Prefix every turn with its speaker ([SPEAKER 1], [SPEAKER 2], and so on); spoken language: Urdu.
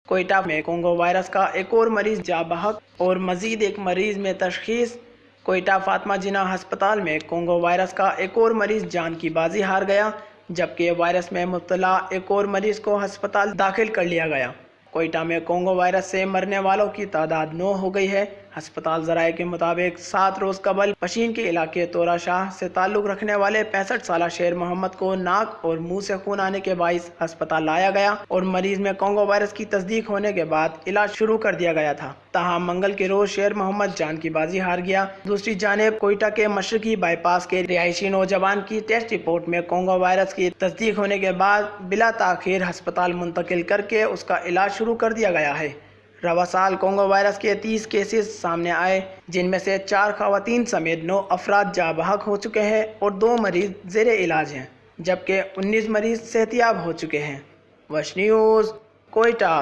[SPEAKER 1] کوئٹہ میں کونگو وائرس کا ایک اور مریض جاں بحق اور مزید ایک مریض میں تشخیص۔ کوئٹہ فاطمہ جناح ہسپتال میں کونگو وائرس کا ایک اور مریض جان کی بازی ہار گیا، جبکہ وائرس میں مبتلا ایک اور مریض کو ہسپتال داخل کر لیا گیا۔ کوئٹہ میں کونگو وائرس سے مرنے والوں کی تعداد 9 ہو گئی ہے۔ ہسپتال ذرائع کے مطابق 7 روز قبل پشین کے علاقے تورا شاہ سے تعلق رکھنے والے 65 سالہ شیر محمد کو ناک اور منہ سے خون آنے کے باعث ہسپتال لایا گیا اور مریض میں کونگو وائرس کی تصدیق ہونے کے بعد علاج شروع کر دیا گیا تھا۔ تاہم منگل کے روز شیر محمد جان کی بازی ہار گیا۔ دوسری جانب کوئٹہ کے مشرقی بائی پاس کے رہائشی نوجوان کی ٹیسٹ رپورٹ میں کونگو وائرس کی تصدیق ہونے کے بعد بلا تاخیر ہسپتال منتقل کر کے اس کا علاج شروع کر دیا گیا ہے۔ رواں سال کونگو وائرس کے 30 کیسز سامنے آئے، جن میں سے 4 خواتین سمیت 9 افراد جاں بحق ہو چکے ہیں اور 2 مریض زیر علاج ہیں، جبکہ 19 مریض صحت یاب ہو چکے ہیں۔ وش نیوز، کوئٹہ۔